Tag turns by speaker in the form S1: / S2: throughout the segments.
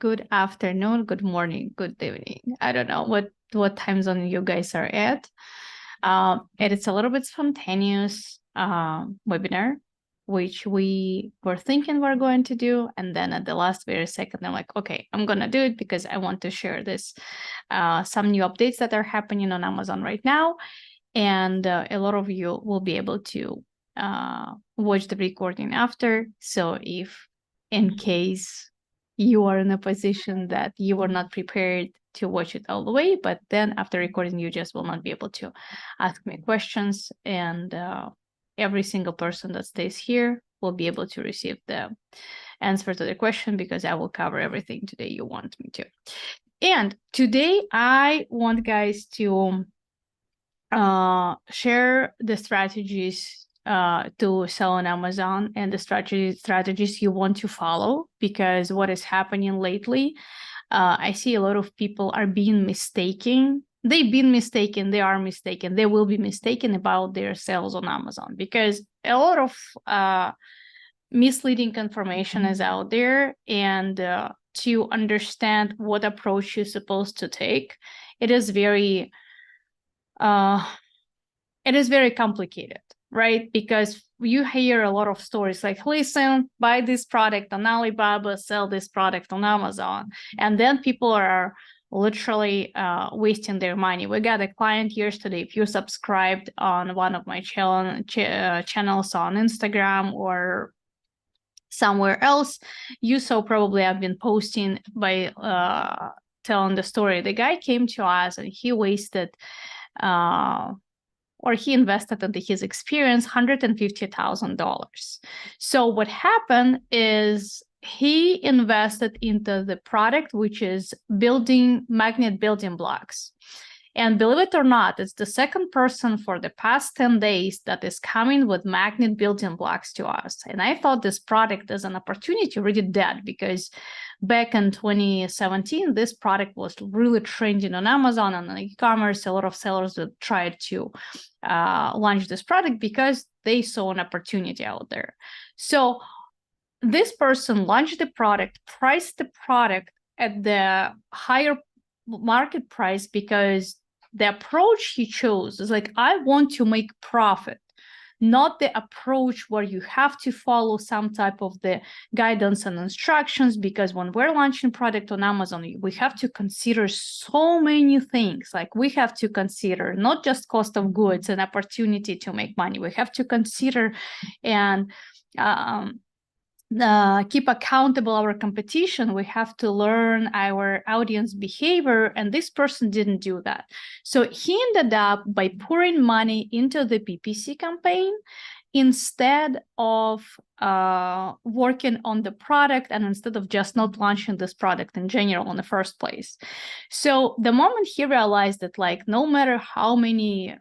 S1: good afternoon, good morning, good evening. I don't know what time zone you guys are at. It's a little bit spontaneous webinar, which we were thinking we're going to do. And then at the last very second, I'm like, okay, I'm going to do it because I want to share this, some new updates that are happening on Amazon right now. And a lot of you will be able to watch the recording after. So if in case you are in a position that you were not prepared to watch it all the way, but then after recording, you just will not be able to ask me questions. And every single person that stays here will be able to receive the answer to the question because I will cover everything today you want me to. And today I want guys to share the strategies to sell on Amazon and the strategies you want to follow, because what is happening lately, I see a lot of people are being mistaken. They've been mistaken, they are mistaken, they will be mistaken about their sales on Amazon, because a lot of misleading information is out there. And to understand what approach you're supposed to take, it is very complicated, right? Because you hear a lot of stories like, listen, buy this product on Alibaba, sell this product on Amazon. And then people are literally wasting their money. We got a client yesterday. If you subscribed on one of my channels on Instagram or somewhere else, you saw probably I've been posting by telling the story. The guy came to us and he wasted or he invested into his experience $150,000. So what happened is he invested into the product, which is magnet building blocks. And believe it or not, it's the second person for the past 10 days that is coming with magnet building blocks to us. And I thought this product is an opportunity really dead, because back in 2017, this product was really trending on Amazon and on e-commerce. A lot of sellers that tried to launch this product because they saw an opportunity out there. So this person launched the product, priced the product at the higher market price, because the approach he chose is like, I want to make profit, not the approach where you have to follow some type of the guidance and instructions. Because when we're launching product on Amazon, we have to consider so many things. Like, we have to consider not just cost of goods and opportunity to make money. We have to consider and keep accountable our competition. We have to learn our audience behavior, and this person didn't do that. So he ended up by pouring money into the PPC campaign instead of working on the product, and instead of just not launching this product in general in the first place. So the moment he realized that, like, no matter how much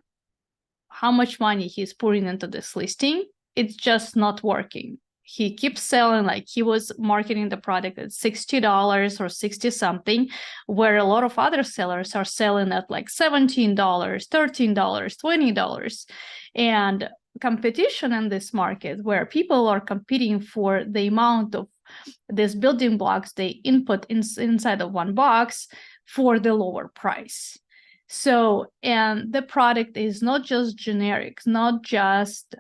S1: money he's pouring into this listing, it's just not working. He keeps selling, like he was marketing the product at $60 or 60 something, where a lot of other sellers are selling at like $17, $13, $20. And competition in this market, where people are competing for the amount of these building blocks they input inside of one box for the lower price. So, and the product is not just generic, not just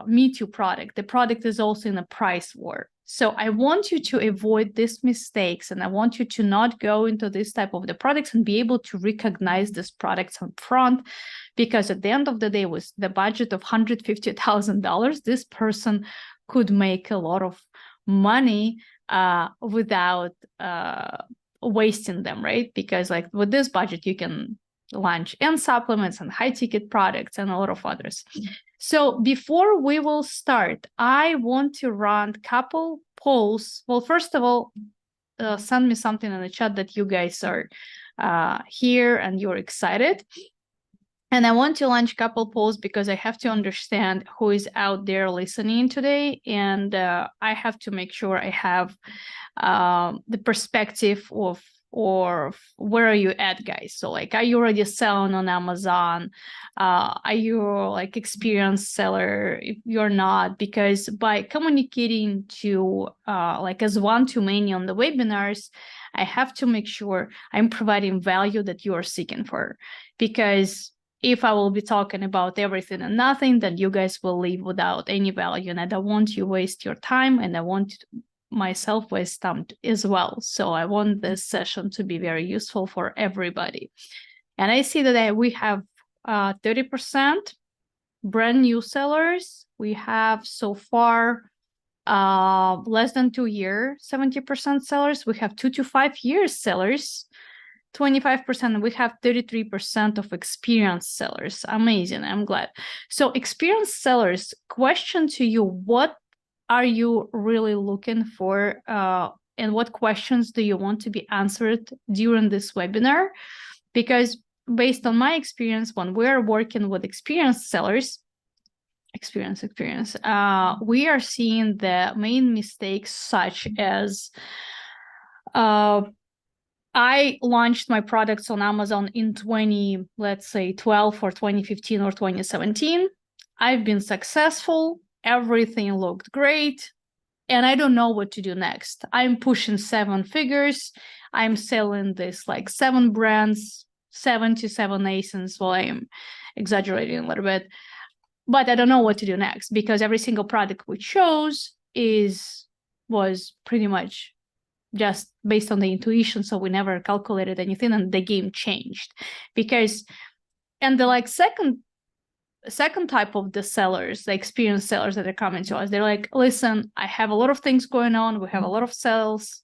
S1: Me Too product. The product is also in a price war. So I want you to avoid these mistakes, and I want you to not go into this type of the products and be able to recognize these products up front, because at the end of the day, with the budget of $150,000, this person could make a lot of money without wasting them, right? Because like with this budget, you can launch and supplements and high ticket products and a lot of others. So before we will start, I want to run a couple polls. Well, first of all, send me something in the chat that you guys are here and you're excited. And I want to launch a couple polls because I have to understand who is out there listening today. And I have to make sure I have the perspective of or where are you at, guys? So like, are you already selling on Amazon? Are you like experienced seller? If you're not, because by communicating to like as one-to-many on the webinars, I have to make sure I'm providing value that you are seeking for. Because if I will be talking about everything and nothing, then you guys will leave without any value. And I don't want you waste your time, and I want myself waste time as well. So I want this session to be very useful for everybody. And I see that we have 30% brand new sellers. We have so far less than 2 years, 70% sellers. We have 2 to 5 years sellers, 25%. We have 33% of experienced sellers. Amazing. I'm glad. So experienced sellers, question to you, what are you really looking for? And what questions do you want to be answered during this webinar? Because based on my experience, when we're working with experienced sellers, we are seeing the main mistakes such as I launched my products on Amazon in 12 or 2015 or 2017. I've been successful. Everything looked great. And I don't know what to do next. I'm pushing 7 figures. I'm selling this like 7 brands, 7 to 7 ASINs. Well, I'm exaggerating a little bit. But I don't know what to do next, because every single product we chose was pretty much just based on the intuition. So we never calculated anything, and the game changed. And the like second type of the sellers, the experienced sellers that are coming to us, they're like, listen, I have a lot of things going on. We have a lot of sales,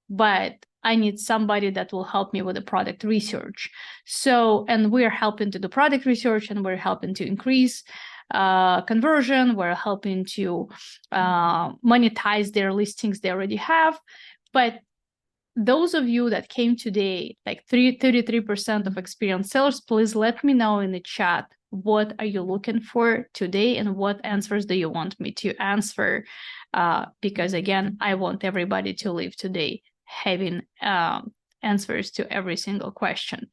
S1: but I need somebody that will help me with the product research. So, and we're helping to do product research, and we're helping to increase conversion. We're helping to monetize their listings they already have. But those of you that came today, like 33% of experienced sellers, please let me know in the chat, what are you looking for today, and what answers do you want me to answer? Because again, I want everybody to leave today having answers to every single question.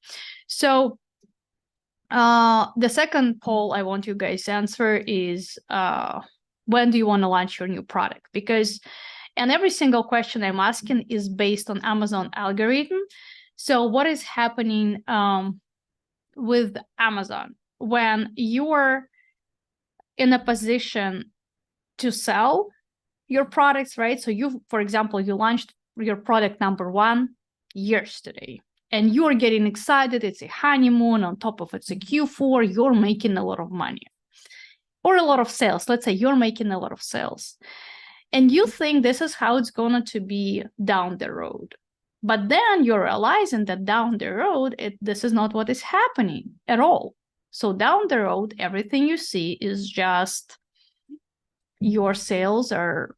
S1: So the second poll I want you guys to answer is, when do you want to launch your new product? And every single question I'm asking is based on Amazon algorithm. So what is happening with Amazon? When you're in a position to sell your products, right? So for example, you launched your product number 1 yesterday, and you're getting excited. It's a honeymoon. On top of it's a Q4, you're making a lot of money or a lot of sales. Let's say you're making a lot of sales. And you think this is how it's going to be down the road. But then you're realizing that down the road, this is not what is happening at all. So down the road, everything you see is just your sales are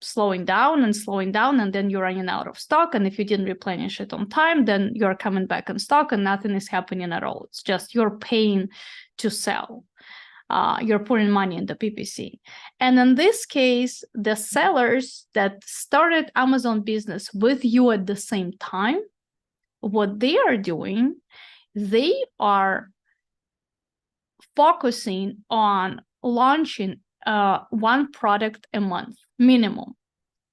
S1: slowing down, and then you're running out of stock. And if you didn't replenish it on time, then you're coming back in stock and nothing is happening at all. It's just you're paying to sell. You're putting money in the PPC. And in this case, the sellers that started Amazon business with you at the same time, what they are doing, they are focusing on launching 1 product a month minimum.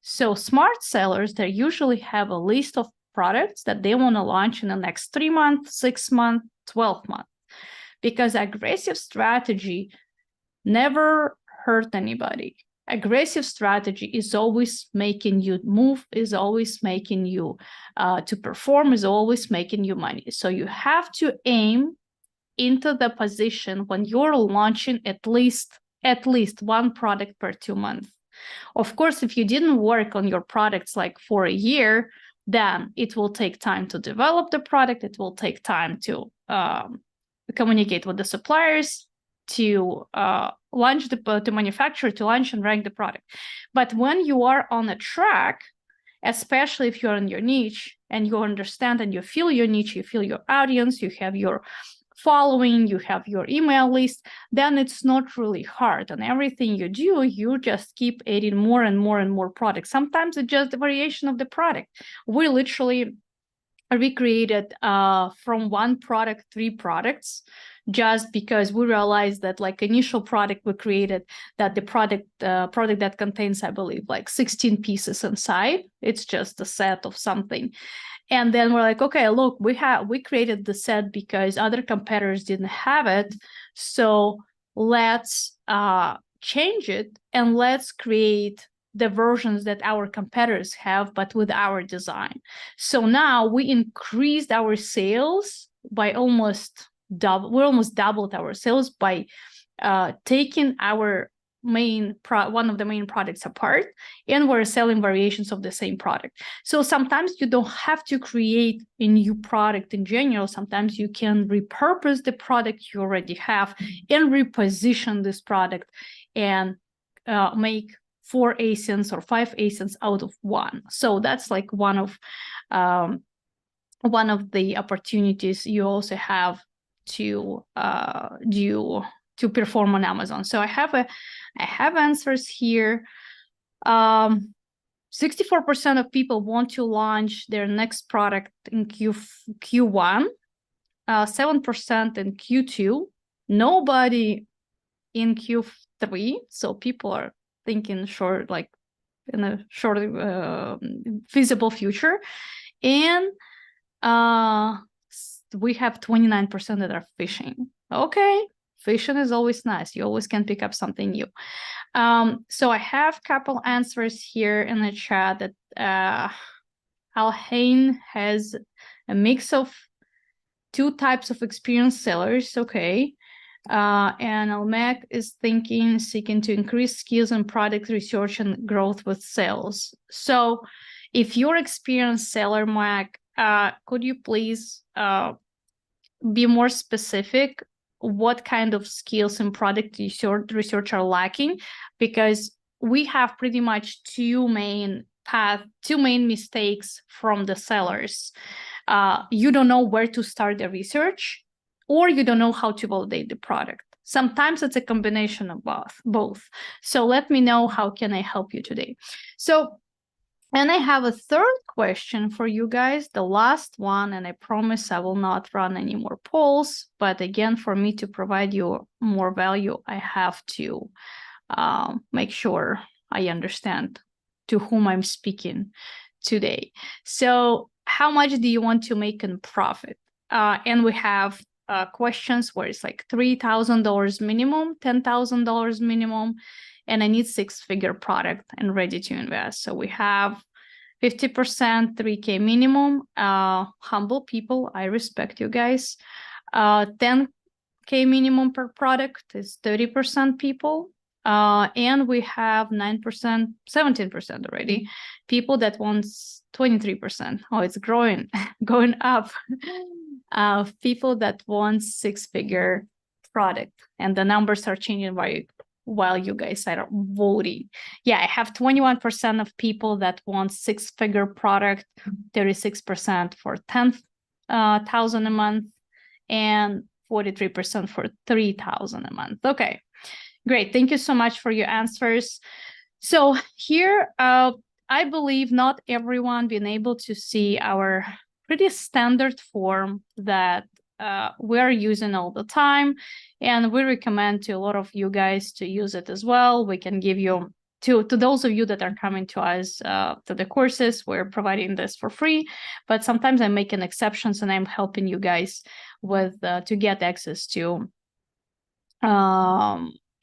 S1: So smart sellers, they usually have a list of products that they want to launch in the next 3 months, 6 months, 12 months. Because aggressive strategy never hurt anybody. Aggressive strategy is always making you move, is always making you to perform, is always making you money. So you have to aim into the position when you're launching at least 1 product per 2 months. Of course, if you didn't work on your products like for a year, then it will take time to develop the product. It will take time to communicate with the suppliers, to launch to manufacture, to launch and rank the product. But when you are on a track, especially if you're in your niche and you understand and you feel your niche, you feel your audience, you have your following, you have your email list, then it's not really hard. And everything you do, you just keep adding more and more and more products. Sometimes it's just a variation of the product. We literally we created from one product 3 products, just because we realized that like initial product we created, that the product that contains, I believe, like 16 pieces inside. It's just a set of something. And then we're like, okay, look, we created the set because other competitors didn't have it. So let's change it and let's create the versions that our competitors have, but with our design. So now we increased our sales by almost double. We almost doubled our sales by taking our one of the main products apart, and we're selling variations of the same product. So sometimes you don't have to create a new product in general. Sometimes you can repurpose the product you already have and reposition this product and make 4 ASINs or 5 ASINs out of one. So that's like one of the opportunities you also have to to perform on Amazon. So I have answers here. 64% of people want to launch their next product in Q1, 7% in Q2, nobody in Q3. So people are thinking short, like in a short feasible future. And we have 29% that are fishing. Okay, fishing is always nice. You always can pick up something new. So I have a couple answers here in the chat that Alhain has a mix of 2 types of experienced sellers. Okay. And Almec is seeking to increase skills in product research and growth with sales. So if you're experienced seller, Mac, could you please be more specific? What kind of skills in product research are lacking? Because we have pretty much two main mistakes from the sellers. You don't know where to start the research, or you don't know how to validate the product. Sometimes it's a combination of both. So let me know, how can I help you today? So, and I have a third question for you guys, the last one, and I promise I will not run any more polls. But again, for me to provide you more value, I have to make sure I understand to whom I'm speaking today. So how much do you want to make in profit? And we have questions where it's like $3,000 minimum, $10,000 minimum, and I need 6-figure product and ready to invest. So we have 50%, 3K minimum. Humble people, I respect you guys. 10K minimum per product is 30% people. And we have 9%, 17% already. People that wants 23%. Oh, it's growing, going up. People that want 6-figure product, and the numbers are changing while you guys are voting. Yeah, I have 21% of people that want 6-figure product, 36% for 10,000 a month, and 43% for 3,000 a month. Okay, great. Thank you so much for your answers. So here, I believe not everyone been able to see our pretty standard form that we're using all the time, and we recommend to a lot of you guys to use it as well. We can give you to those of you that are coming to us to the courses, we're providing this for free, but sometimes I'm making exceptions and I'm helping you guys with to get access to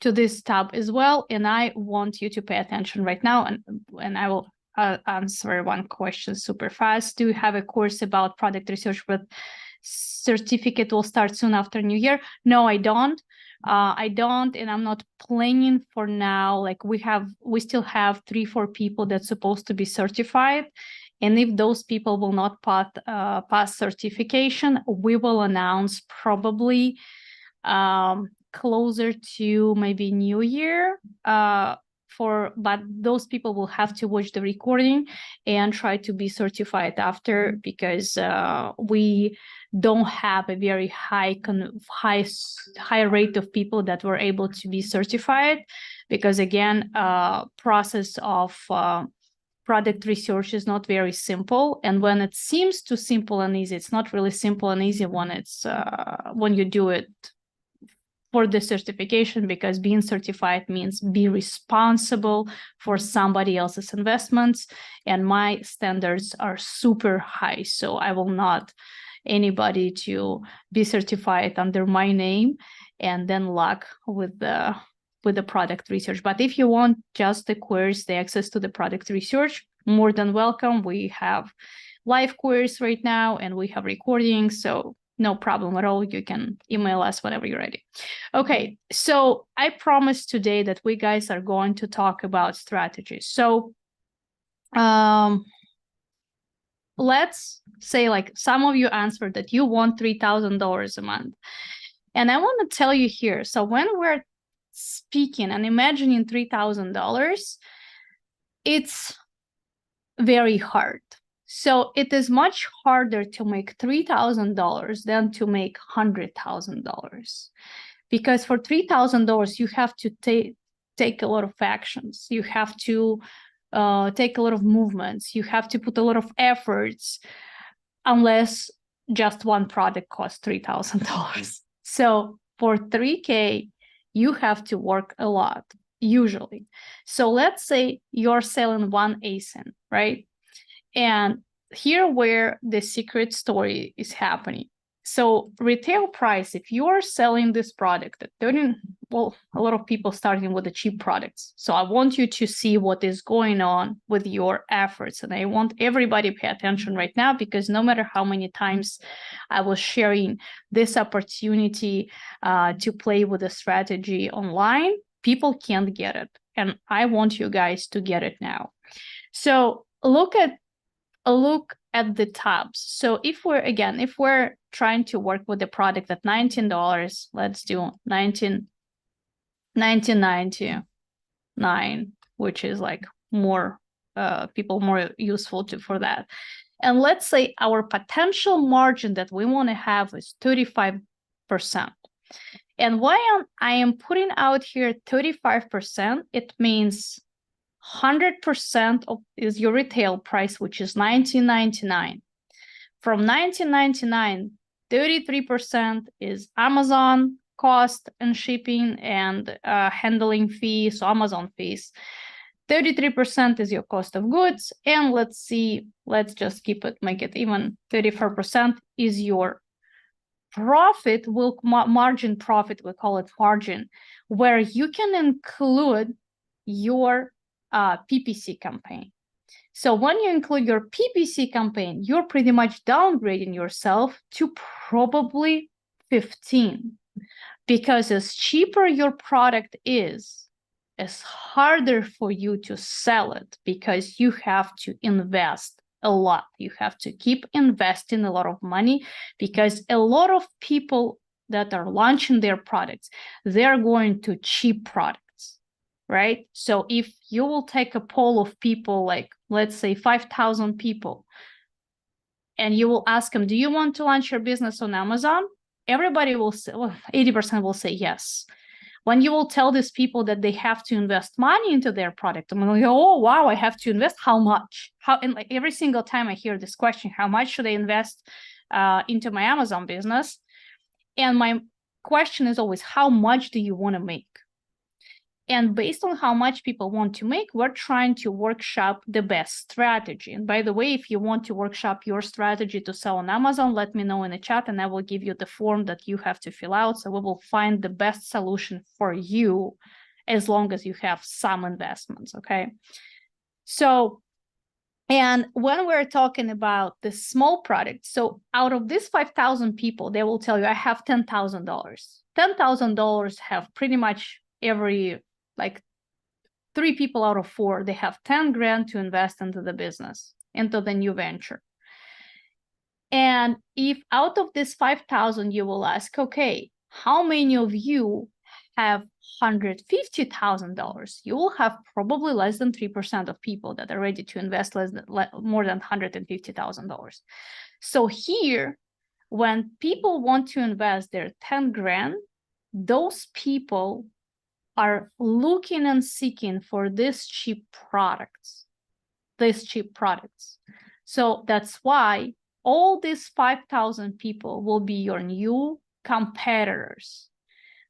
S1: this tab as well. And I want you to pay attention right now, and I will answer one question super fast. Do you have a course about product research with certificate will start soon after New Year? No, I don't. I don't, and I'm not planning for now. Like we still have 3-4 people that's supposed to be certified. And if those people will not pass certification, we will announce probably closer to maybe New Year. But those people will have to watch the recording and try to be certified after, because we don't have a very high rate of people that were able to be certified, because again, process of product research is not very simple. And when it seems too simple and easy, it's not really simple and easy when it's when you do it for the certification, because being certified means be responsible for somebody else's investments. And my standards are super high. So I will not anybody to be certified under my name and then luck with the product research. But if you want just the queries, the access to the product research, more than welcome. We have live queries right now and we have recordings. So no problem at all. You can email us whenever you're ready. Okay, so I promised today that we guys are going to talk about strategies. So let's say like some of you answered that you want $3,000 a month. And I want to tell you here, so when we're speaking and imagining $3,000, it's very hard. So it is much harder to make $3,000 than to make $100,000. Because for $3,000, you have to take a lot of actions. You have to take a lot of movements. You have to put a lot of efforts, unless just one product costs $3,000. So for 3K, you have to work a lot, usually. So let's say you're selling one ASIN, right? And here where the secret story is happening. So retail price, if you are selling this product at 30, well, a lot of people starting with the cheap products. So I want you to see what is going on with your efforts. And I want everybody to pay attention right now, because no matter how many times I was sharing this opportunity to play with a strategy online, people can't get it. And I want you guys to get it now. So look at the tabs. So if we're trying to work with the product at $19, let's do $19.99, which is like more people more useful for that. And let's say our potential margin that we want to have is 35%. And why I am putting out here 35%, it means 100% is your retail price, which is $19.99. From $19.99, 33% is Amazon cost and shipping and handling fees, so Amazon fees. 33% is your cost of goods. And let's just make it even 34% is your profit, margin profit, we call it margin, where you can include your PPC campaign. So when you include your PPC campaign, you're pretty much downgrading yourself to probably 15, because as cheaper your product is, it's harder for you to sell it, because you have to invest a lot. You have to keep investing a lot of money, because a lot of people that are launching their products, they're going to cheap products. Right? So if you will take a poll of people, like let's say 5,000 people, and you will ask them, do you want to launch your business on Amazon? Everybody will say, well, 80% will say yes. When you will tell these people that they have to invest money into their product, I'm like, oh, wow, I have to invest how much? And like every single time I hear this question, how much should I invest into my Amazon business? And my question is always, how much do you want to make? And based on how much people want to make, we're trying to workshop the best strategy. And by the way, if you want to workshop your strategy to sell on Amazon, let me know in the chat and I will give you the form that you have to fill out. So we will find the best solution for you, as long as you have some investments, okay? So, and when we're talking about the small product, so out of these 5,000 people, they will tell you, I have $10,000. $10,000 have pretty much like 3 people out of 4, they have 10 grand to invest into the business, into the new venture. And if out of this 5,000, you will ask, okay, how many of you have $150,000? You will have probably less than 3% of people that are ready to invest more than $150,000. So here, when people want to invest their 10 grand, those people are looking and seeking for these cheap products. these cheap products. So that's why all these 5,000 people will be your new competitors.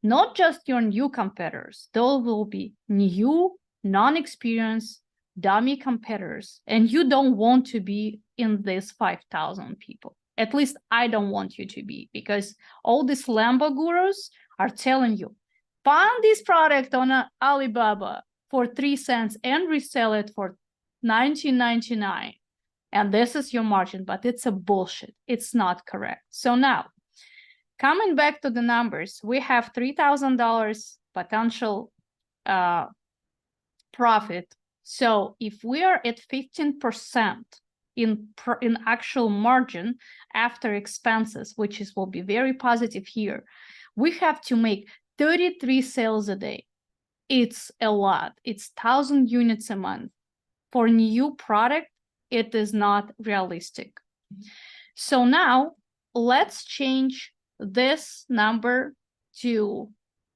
S1: Not just your new competitors, those will be new, non-experienced, dummy competitors. And you don't want to be in these 5,000 people. At least I don't want you to be, because all these Lambo gurus are telling you, find this product on Alibaba for 3 cents and resell it for $19.99. And this is your margin, but it's a bullshit. It's not correct. So now, coming back to the numbers, we have $3,000 potential profit. So if we are at 15% in actual margin after expenses, which will be very positive here, we have to make 33 sales a day. It's a lot. It's 1,000 units a month. For new product, it is not realistic. So now let's change this number to,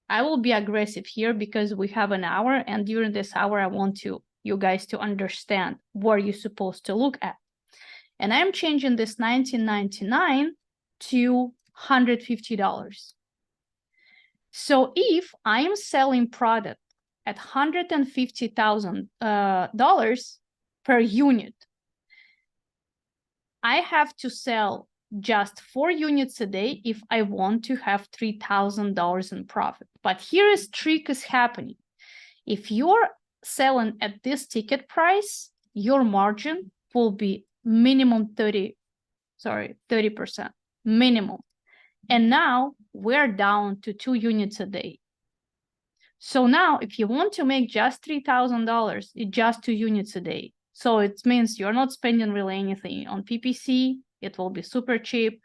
S1: I will be aggressive here because we have an hour, and during this hour, I want you guys to understand what you're supposed to look at. And I'm changing this $19.99 to $150. So if I am selling product at $150,000 per unit, I have to sell just 4 units a day if I want to have $3,000 in profit. But here is trick is happening. If you're selling at this ticket price, your margin will be minimum 30% minimum. And now we're down to 2 units a day. So now if you want to make just $3,000, it's just 2 units a day. So it means you're not spending really anything on PPC. It will be super cheap,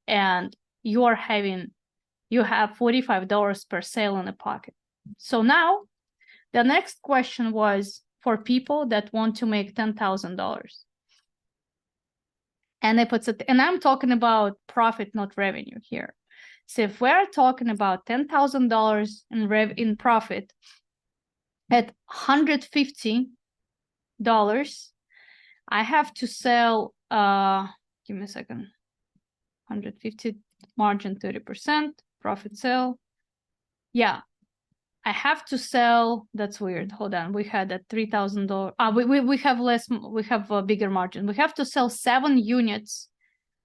S1: and you have $45 per sale in the pocket. So now the next question was for people that want to make $10,000. And I'm talking about profit, not revenue here. So if we're talking about $10,000 in profit at $150, I have to sell, give me a second, 150 margin, 30%, profit sell. Yeah, I have to sell, that's weird. Hold on, we had at $3,000. We have less, we have a bigger margin. We have to sell 7 units.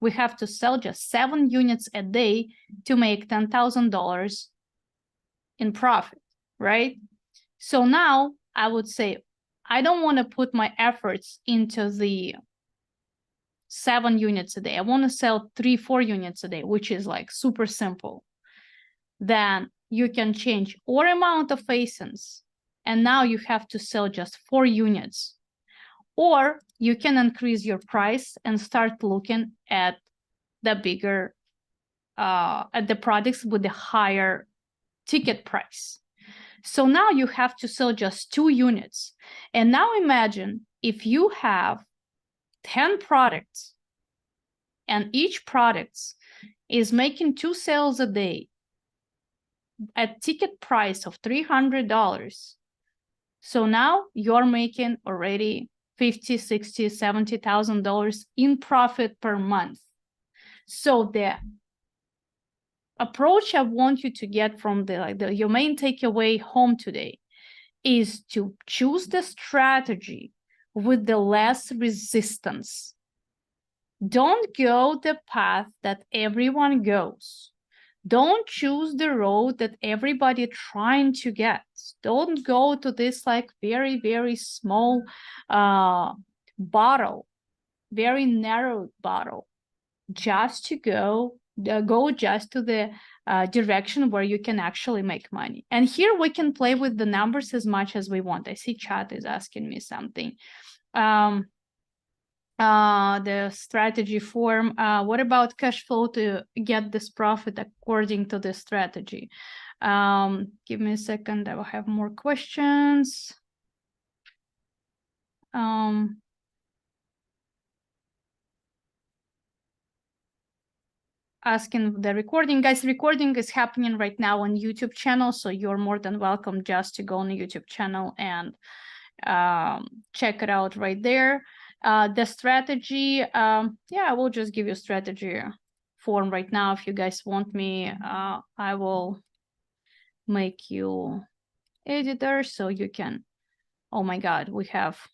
S1: We have to sell just 7 units a day to make $10,000 in profit, right? So now I would say, I don't want to put my efforts into the 7 units a day. I want to sell 3-4 units a day, which is like super simple. Then you can change or amount of ASINs, and now you have to sell just 4 units. Or you can increase your price and start looking at the bigger, at the products with the higher ticket price. So now you have to sell just 2 units. And now imagine if you have 10 products and each product is making 2 sales a day at ticket price of $300. So now you're making already $50,000, $60,000, $70,000 in profit per month. So the approach I want you to get from your main takeaway home today is to choose the strategy with the less resistance. Don't go the path that everyone goes. Don't choose the road that everybody trying to get. Don't go to this like very, very small bottle, very narrow bottle, just to go just to the direction where you can actually make money. And here we can play with the numbers as much as we want. I see chat is asking me something. The strategy form, what about cash flow to get this profit according to the strategy? Give me a second, I will have more questions. Asking the recording. Guys, recording is happening right now on YouTube channel, so you're more than welcome just to go on the YouTube channel and check it out right there. The strategy, yeah, I will just give you strategy form right now. If you guys want me, I will make you editor so you can. Oh my God,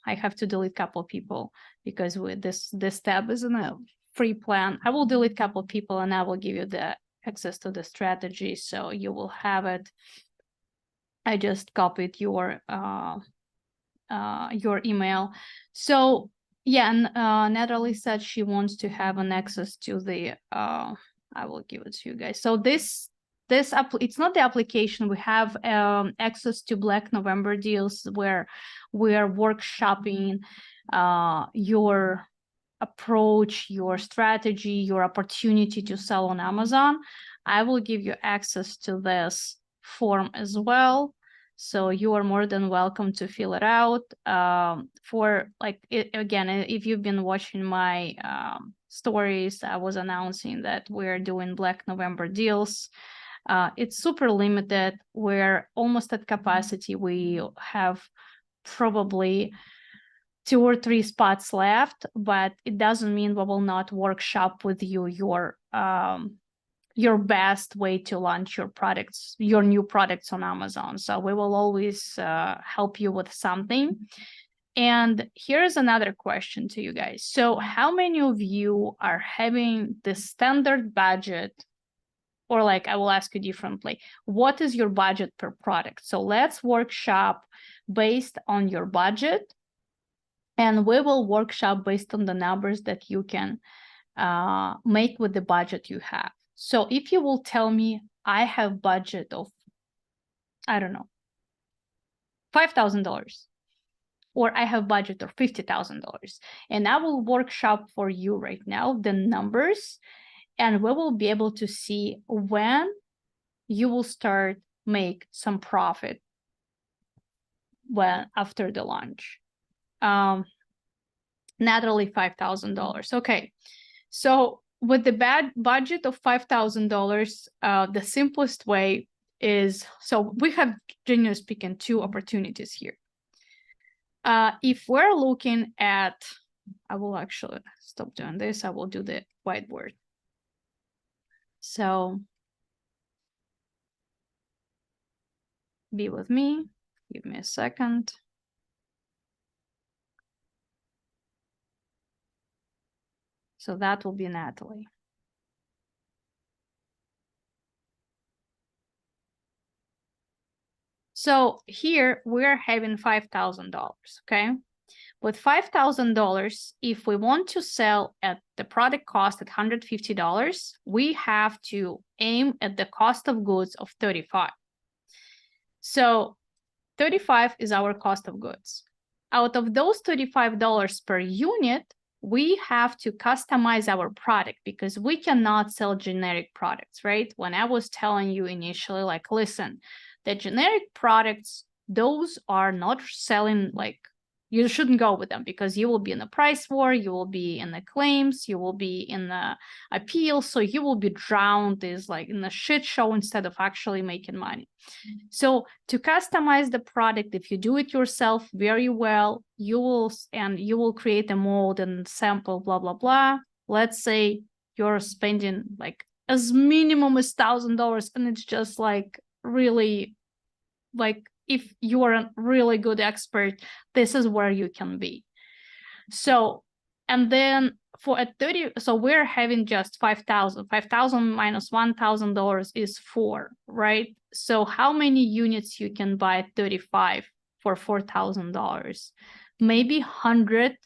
S1: I have to delete a couple of people because with this tab is in a free plan. I will delete a couple of people and I will give you the access to the strategy so you will have it. I just copied your email. So yeah, and Natalie said she wants to have an access to the I will give it to you guys. So it's not the application. We have access to Black November deals where we're workshopping your approach, your strategy, your opportunity to sell on Amazon. I will give you access to this form as well. So you are more than welcome to fill it out. For like, again, if you've been watching my stories, I was announcing that we're doing Black November deals. It's super limited. We're almost at capacity. We have probably 2 or 3 spots left, but it doesn't mean we will not workshop with you your best way to launch your products, your new products on Amazon. So we will always help you with something. And here's another question to you guys. So how many of you are having the standard budget? Or like, I will ask you differently. What is your budget per product? So let's workshop based on your budget. And we will workshop based on the numbers that you can make with the budget you have. So if you will tell me, I have budget of, I don't know, $5,000, or I have budget of $50,000, and I will workshop for you right now the numbers, and we will be able to see when you will start make some profit when after the launch. Naturally, $5,000. Okay, so with the bad budget of $5,000, the simplest way is, so we have, generally speaking, 2 opportunities here. If we're looking at, I will actually stop doing this. I will do the whiteboard. So be with me. Give me a second. So that will be Natalie. So here we're having $5,000, okay? With $5,000, if we want to sell at the product cost at $150, we have to aim at the cost of goods of $35. So $35 is our cost of goods. Out of those $35 per unit, we have to customize our product because we cannot sell generic products, right? When I was telling you initially, like, listen, the generic products, those are not selling, like, you shouldn't go with them because you will be in the price war, you will be in the claims, you will be in the appeal, so you will be drowned is like in a shit show instead of actually making money. So to customize the product, if you do it yourself very well, you will create a mold and sample, blah, blah, blah. Let's say you're spending like as minimum as $1,000, and it's just like really, like, if you are a really good expert, this is where you can be. So, and then for a 30, so we're having just 5,000. 5,000 minus $1,000 is 4, right? So how many units you can buy at 35 for $4,000? Maybe 100,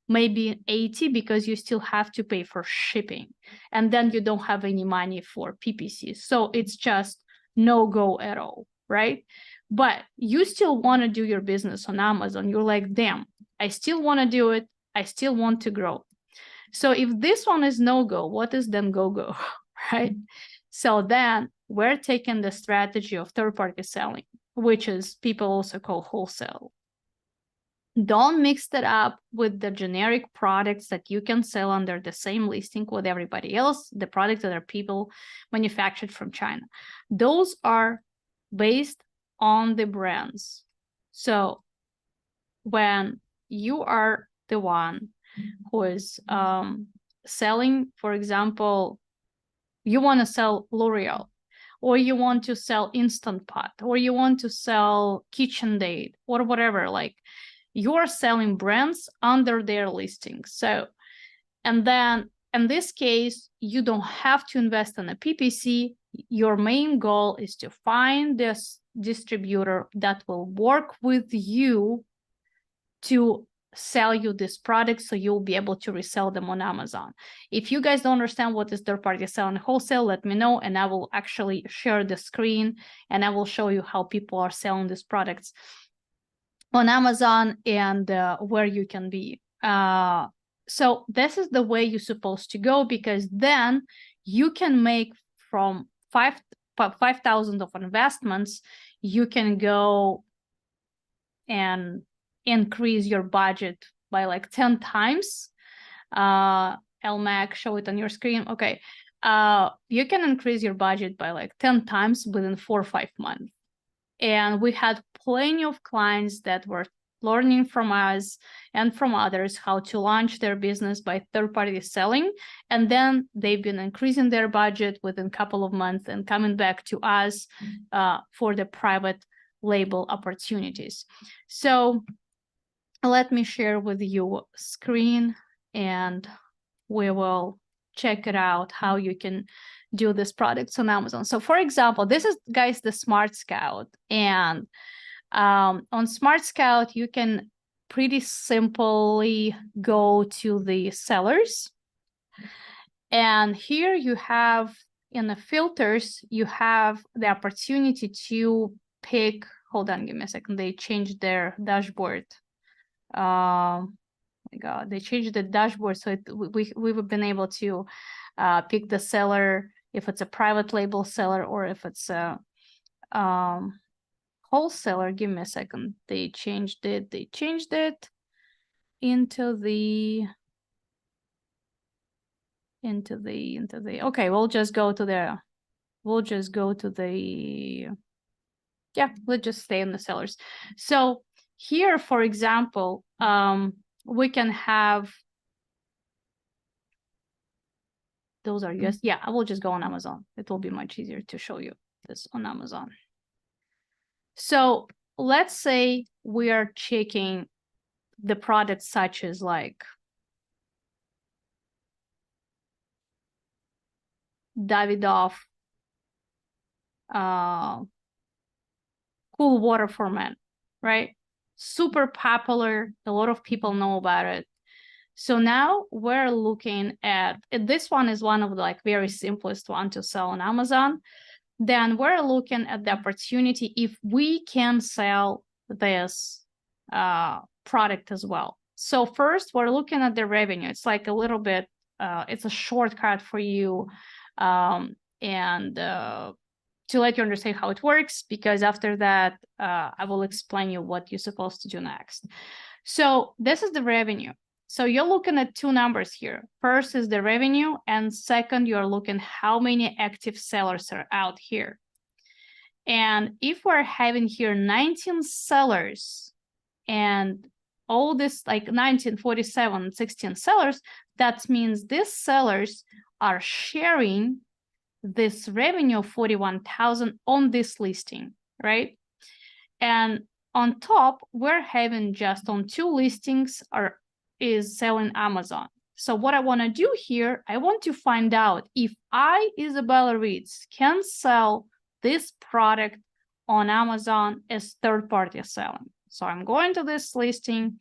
S1: maybe 80, because you still have to pay for shipping. And then you don't have any money for PPC. So it's just no go at all, right? But you still want to do your business on Amazon. You're like, damn, I still want to do it. I still want to grow. So if this one is no-go, what is then go-go, right? So then we're taking the strategy of third-party selling, which is people also call wholesale. Don't mix that up with the generic products that you can sell under the same listing with everybody else, the products that are people manufactured from China. Those are based on the brands. So when you are the one who is selling, for example, you want to sell L'Oreal, or you want to sell Instant Pot, or you want to sell KitchenAid, or whatever, like you are selling brands under their listings. So, and then in this case, you don't have to invest in a PPC. Your main goal is to find this distributor that will work with you to sell you this product, so you'll be able to resell them on Amazon. If you guys don't understand what is third-party selling wholesale, let me know, and I will actually share the screen and I will show you how people are selling these products on Amazon and where you can be. So this is the way you're supposed to go, because then you can make from 5,000 of investments, you can go and increase your budget by like 10 times. LMAC, show it on your screen. Okay. You can increase your budget by like 10 times within 4 or 5 months. And we had plenty of clients that were learning from us and from others how to launch their business by third-party selling. And then they've been increasing their budget within a couple of months and coming back to us for the private label opportunities. So let me share with you screen and we will check it out how you can do these products on Amazon. So for example, this is, guys, the Smart Scout. And on Smart Scout, you can pretty simply go to the sellers. And here you have, in the filters, you have the opportunity to pick, hold on, give me a second, they changed their dashboard. Oh my God, they changed the dashboard, so we've been able to pick the seller, if it's a private label seller or if it's a wholesaler. Give me a second. They changed it. They changed it into the. Okay, we'll just go to the. Yeah, let's just stay in the sellers. So here, for example, we can have. Those are US. Yeah, I will just go on Amazon. It will be much easier to show you this on Amazon. So let's say we are checking the products such as like Davidoff cool water for men, right? Super popular. A lot of people know about it. So now we're looking at, this one is one of the like very simplest one to sell on Amazon. Then we're looking at the opportunity if we can sell this product as well. So first we're looking at the revenue. It's like a little bit, it's a shortcut for you to let you understand how it works, because after that, I will explain you what you're supposed to do next. So this is the revenue. So you're looking at two numbers here. First is the revenue, and second, you're looking how many active sellers are out here. And if we're having here 19 sellers and all this like 19, 47, 16 sellers, that means these sellers are sharing this revenue of 41,000 on this listing, right? And on top, we're having just on 2 listings is selling Amazon. So what I want to do here, I want to find out if I, Isabella Reeds, can sell this product on Amazon as third-party selling. So I'm going to this listing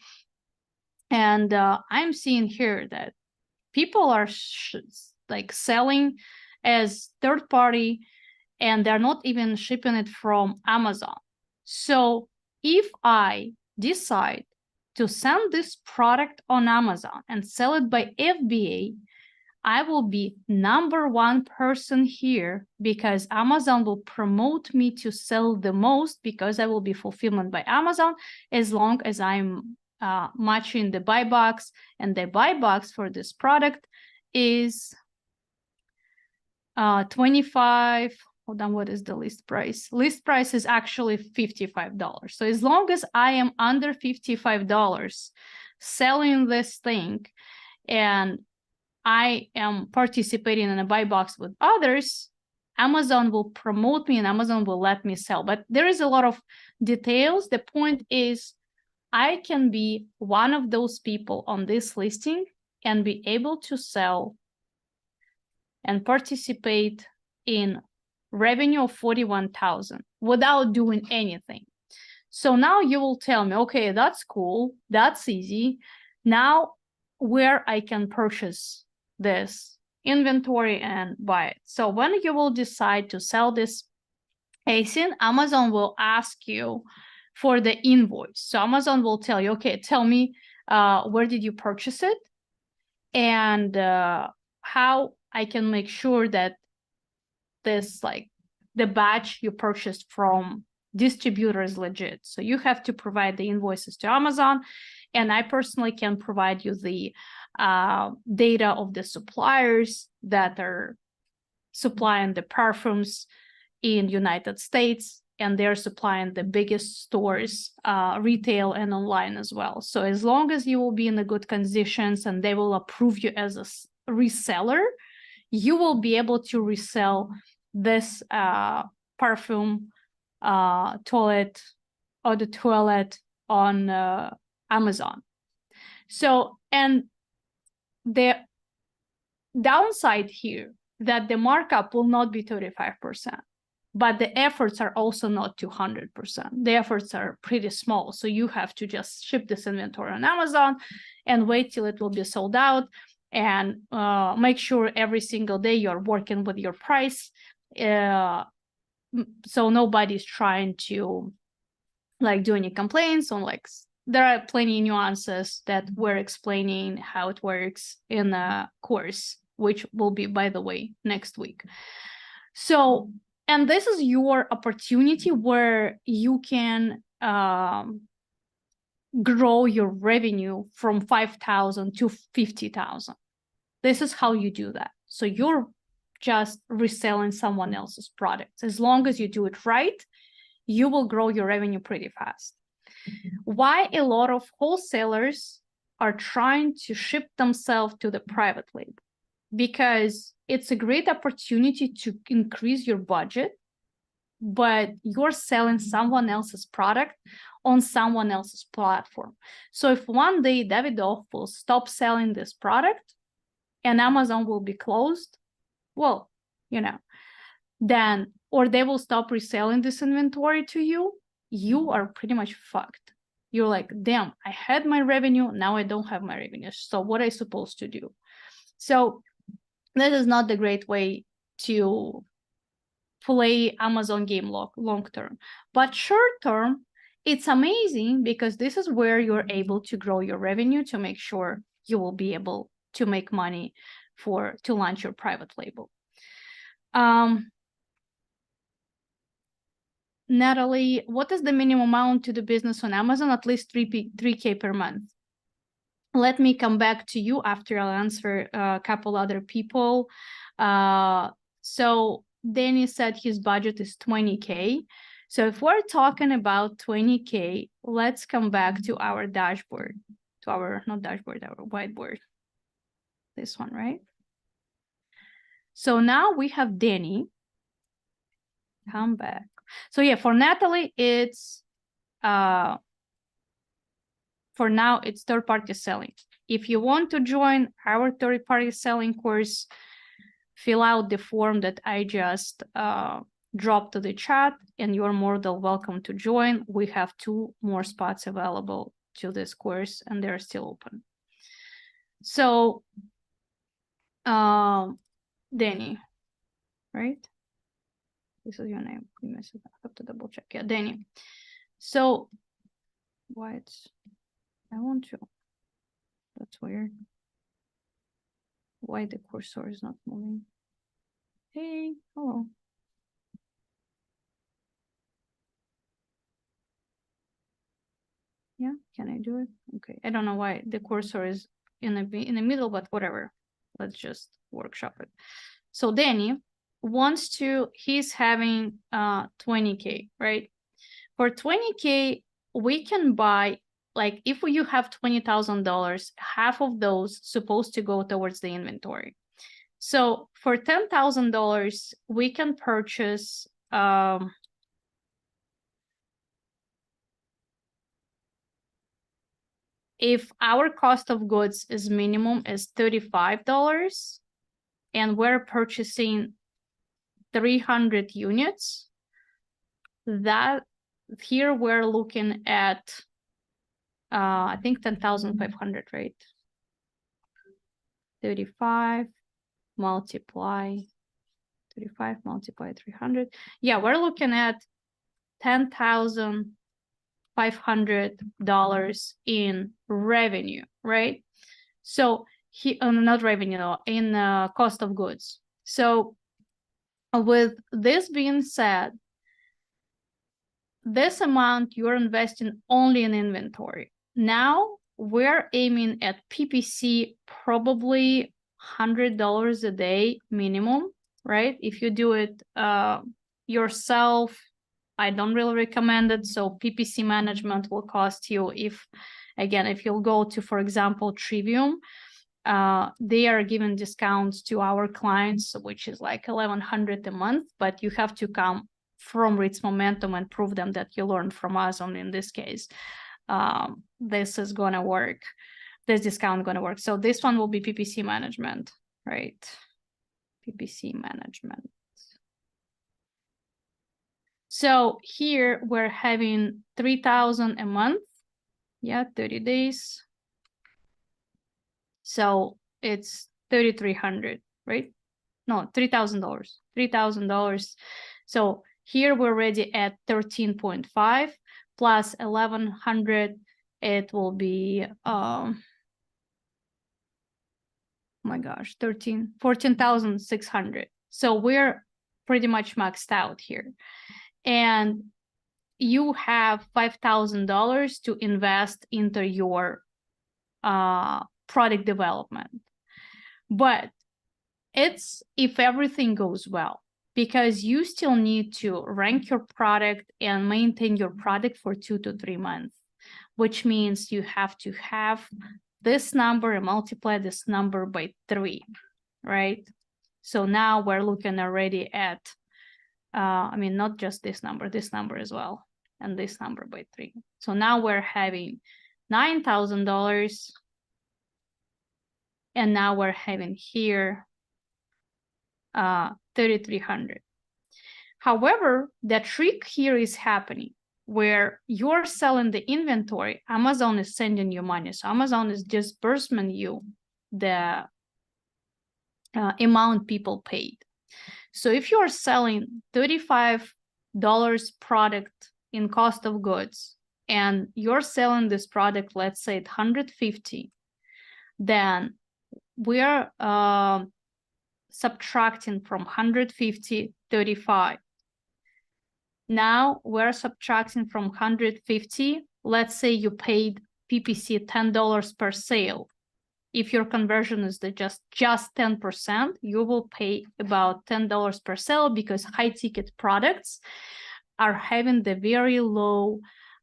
S1: and I'm seeing here that people are like selling as third-party and they're not even shipping it from Amazon. So if I decide to send this product on Amazon and sell it by FBA, I will be #1 person here because Amazon will promote me to sell the most, because I will be fulfillment by Amazon as long as I'm matching the buy box, and the buy box for this product is 25 hold on, what is the list price? List price is actually $55. So as long as I am under $55 selling this thing and I am participating in a buy box with others, Amazon will promote me and Amazon will let me sell. But there is a lot of details. The point is I can be one of those people on this listing and be able to sell and participate in revenue of 41,000 without doing anything. So now you will tell me, okay, that's cool, that's easy. Now where I can purchase this inventory and buy it. So when you will decide to sell this ASIN, Amazon will ask you for the invoice. So Amazon will tell you, okay, tell me where did you purchase it and how I can make sure that this, like the batch you purchased from distributor is legit. So you have to provide the invoices to Amazon, and I personally can provide you the data of the suppliers that are supplying the perfumes in United States, and they're supplying the biggest stores, retail and online as well. So as long as you will be in the good conditions and they will approve you as a reseller, you will be able to resell this perfume, toilet, eau de toilette on Amazon. So, and the downside here that the markup will not be 35%, but the efforts are also not 200%. The efforts are pretty small. So you have to just ship this inventory on Amazon and wait till it will be sold out, and make sure every single day you're working with your price. So nobody's trying to like do any complaints on, like, there are plenty of nuances that we're explaining how it works in a course, which will be, by the way, next week. So, and this is your opportunity where you can grow your revenue from 5,000 to 50,000. This is how you do that. So you're just reselling someone else's products. As long as you do it right, you will grow your revenue pretty fast. Why a lot of wholesalers are trying to ship themselves to the private label? Because it's a great opportunity to increase your budget, but you're selling someone else's product on someone else's platform. So if one day Davidoff will stop selling this product and Amazon will be closed, well, you know, then, or they will stop reselling this inventory to you, you are pretty much fucked. You're like, damn, I had my revenue, now I don't have my revenue. So what am I supposed to do? So that is not the great way to play Amazon game long term. But short term, it's amazing because this is where you're able to grow your revenue to make sure you will be able to make money to launch your private label. Natalie, what is the minimum amount to do business on Amazon? At least 3K per month. Let me come back to you after I'll answer a couple other people. So Danny said his budget is 20K. So if we're talking about 20K, let's come back to our dashboard, to our, not dashboard, our whiteboard. This one, right? So now we have Danny. Come back. So yeah, for Natalie, it's for now, it's third-party selling. If you want to join our third-party selling course, fill out the form that I just dropped to the chat, and you're more than welcome to join. We have 2 more spots available to this course, and they're still open. So, Danny, right? This is your name. I have to double check. Yeah, Danny. So, what? I want to. That's weird. Why the cursor is not moving? Hey, hello. Yeah, can I do it? Okay, I don't know why the cursor is in the middle, but whatever. Let's just workshop it. So Danny, he's having 20K, right? For 20K, we can buy, like, if you have $20,000, half of those supposed to go towards the inventory. So for $10,000, we can purchase if our cost of goods is minimum is $35 and we're purchasing 300 units, that here we're looking at I think 10,500, right? 35 multiply 35 multiply 300. Yeah, we're looking at $10,500 in revenue, right? So not revenue, in cost of goods. So with this being said, this amount you're investing only in inventory. Now we're aiming at PPC probably $100 a day minimum, right? If you do it yourself, I don't really recommend it. So PPC management will cost you, if you'll go to, for example, Trivium, they are giving discounts to our clients, which is like $1,100 a month, but you have to come from Ritz Momentum and prove them that you learned from us. Only in this case, this is going to work. This discount going to work. So this one will be PPC management, right? PPC management. So here we're having 3,000 a month. Yeah, 30 days. So it's 3,300, right? No, $3,000. $3,000. So here we're already at 13.5 plus 1,100. It will be oh my gosh, 14,600. So we're pretty much maxed out here. And you have $5,000 to invest into your product development. But it's if everything goes well, because you still need to rank your product and maintain your product for 2 to 3 months, which means you have to have this number and multiply this number by 3, right? So now we're looking already at, not just this number as well, and this number by 3. So now we're having $9,000, and now we're having here 3,300. However, the trick here is happening where you're selling the inventory. Amazon is sending you money. So Amazon is disbursing you the amount people paid. So if you're selling $35 product in cost of goods, and you're selling this product, let's say at $150, then we're subtracting from 150 35. Now we're subtracting from 150. Let's say you paid PPC $10 per sale. If your conversion is just 10%, you will pay about $10 per sale, because high ticket products are having the very low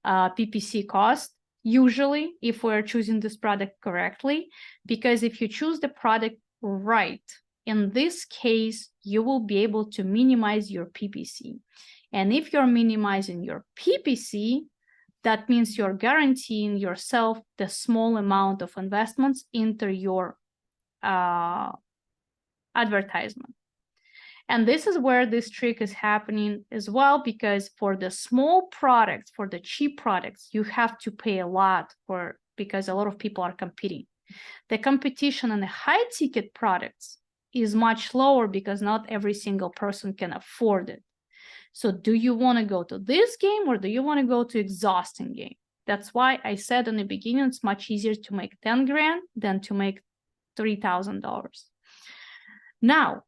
S1: PPC cost, usually, if we're choosing this product correctly. Because if you choose the product right, in this case, you will be able to minimize your PPC. And if you're minimizing your PPC, that means you're guaranteeing yourself the small amount of investments into your advertisement. And this is where this trick is happening as well, because for the small products, for the cheap products, you have to pay a lot for, because a lot of people are competing. The competition on the high ticket products is much lower, because not every single person can afford it. So do you want to go to this game, or do you want to go to exhausting game? That's why I said in the beginning, it's much easier to make 10 grand than to make $3,000. Now,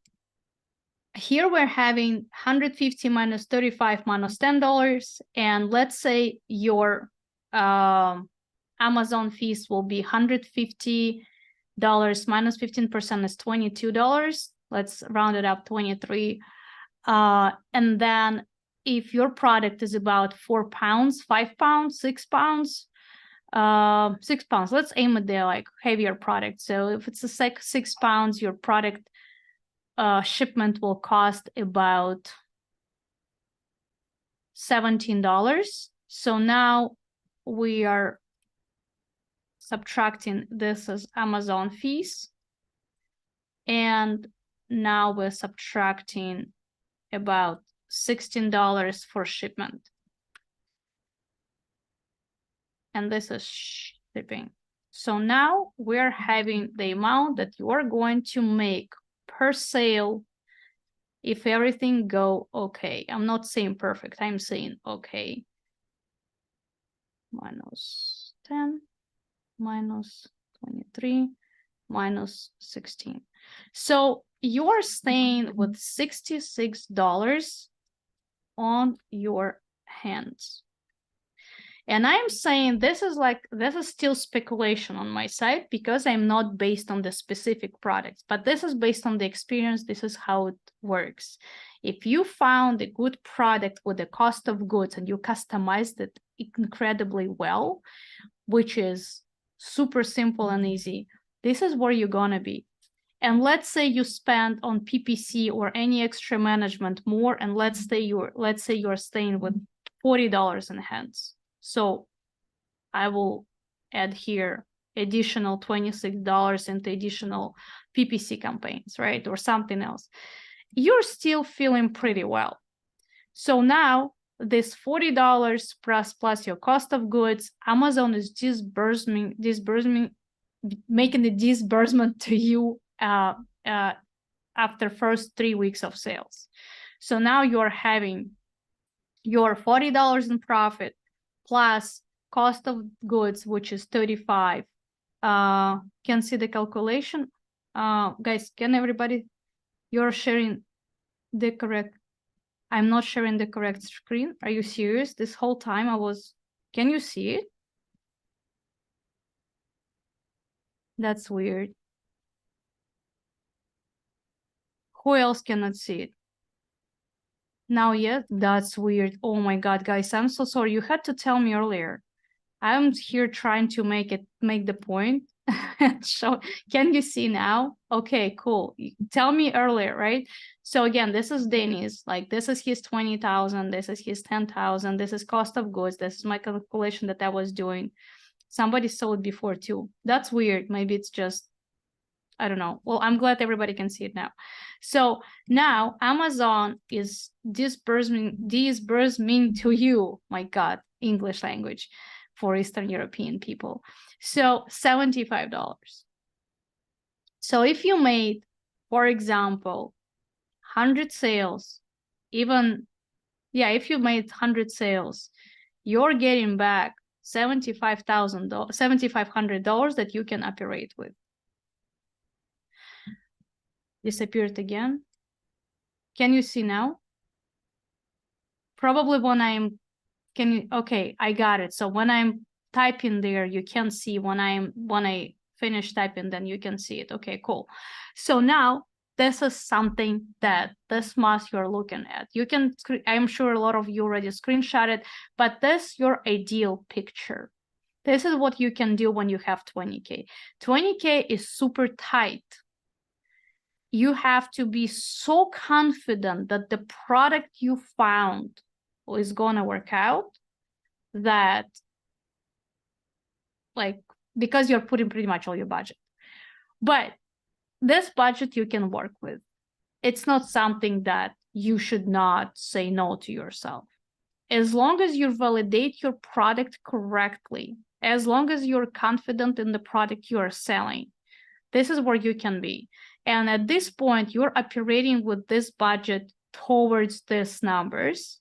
S1: here we're having 150 minus 35 minus $10. And let's say your Amazon fees will be $150 minus 15% is $22. Let's round it up, 23. And then if your product is about 4 pounds, 5 pounds, 6 pounds, 6 pounds, let's aim at the like heavier product. So if it's a 6 pounds, your product shipment will cost about $17. So now we are subtracting this as Amazon fees. And now we're subtracting about $16 for shipment. And this is shipping. So now we're having the amount that you are going to make per sale if everything go okay. I'm not saying perfect, I'm saying okay. Minus 10, minus 23, minus 16. So you are staying with $66 on your hands. And I'm saying this is still speculation on my side because I'm not based on the specific products, but this is based on the experience. This is how it works. If you found a good product with the cost of goods and you customized it incredibly well, which is super simple and easy, this is where you're gonna be. And let's say you spend on PPC or any extra management more, and let's say you're staying with $40 in hands. So I will add here additional $26 into additional PPC campaigns, right? Or something else. You're still feeling pretty well. So now this $40 plus your cost of goods, Amazon is making the disbursement to you after first 3 weeks of sales. So now you're having your $40 in profit plus cost of goods, which is 35. Can see the calculation. Guys, can everybody, you're sharing the correct, I'm not sharing the correct screen. Are you serious? This whole time I was, can you see it? That's weird. Who else cannot see it? Now, yes, that's weird. Oh my God, guys, I'm so sorry. You had to tell me earlier. I'm here trying to make the point. So can you see now? Okay, cool. Tell me earlier, right? So again, this is Dennis. Like this is his 20,000. This is his 10,000. This is cost of goods. This is my calculation that I was doing. Somebody saw it before too. That's weird. Maybe it's just, I don't know. Well, I'm glad everybody can see it now. So now Amazon is disbursing to you. My God, English language for Eastern European people. So $75. So if you made, for example, 100 sales, even, yeah, if you made 100 sales, you're getting back $7,500 that you can operate with. Disappeared again. Can you see now? Probably when I'm, okay, I got it. So when I'm typing there, you can see when I finish typing, then you can see it. Okay, cool. So now this is something that this math you're looking at. You can, I'm sure a lot of you already screenshot it, but this your ideal picture. This is what you can do when you have 20K. 20K is super tight. You have to be so confident that the product you found is gonna work out, that like, because you're putting pretty much all your budget. But this budget you can work with. It's not something that you should not say no to yourself. As long as you validate your product correctly, as long as you're confident in the product you are selling, this is where you can be. And at this point, you're operating with this budget towards these numbers.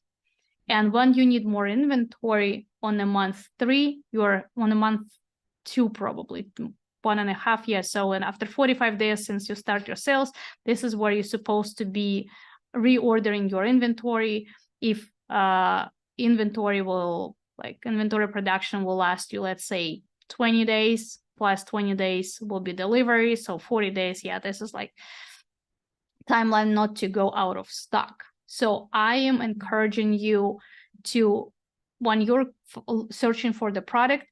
S1: And when you need more inventory on a month 3, you're on a month 2, probably 1.5 years. So, and after 45 days since you start your sales, this is where you're supposed to be reordering your inventory. If inventory production will last you, let's say 20 days, plus 20 days will be delivery. So 40 days, yeah, this is like timeline not to go out of stock. So I am encouraging you to, when you're searching for the product,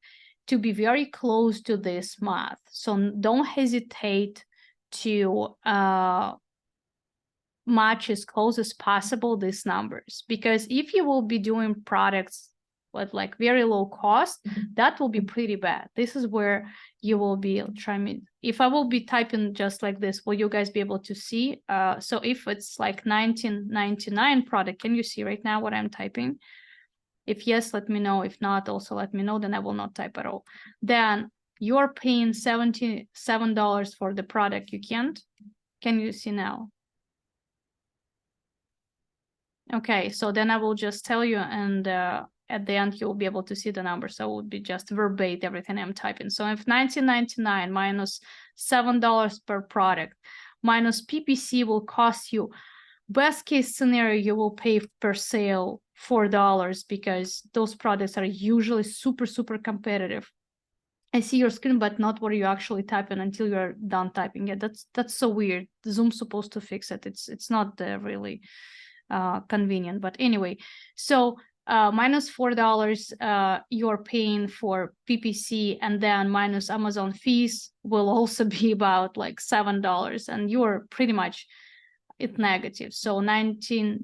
S1: to be very close to this math. So don't hesitate to match as close as possible these numbers, because if you will be doing products with like very low cost, that will be pretty bad. This is where you will be trying. If I will be typing just like this, will you guys be able to see? So if it's like $19.99 product, can you see right now what I'm typing? If yes, let me know. If not, also let me know, then I will not type at all. Then you're paying $77 for the product. You can't? Can you see now? Okay, so then I will just tell you, and at the end you'll be able to see the numbers. So it would be just verbatim everything I'm typing. So if $19.99 minus $7 per product minus PPC will cost you, best case scenario, you will pay per sale $4, because those products are usually super, super competitive. I see your screen, but not what you actually typing until you're done typing it. That's so weird. Zoom's supposed to fix it. It's not really convenient, but anyway. So minus $4 you're paying for PPC, and then minus Amazon fees will also be about like $7, and you're pretty much at negative. So $20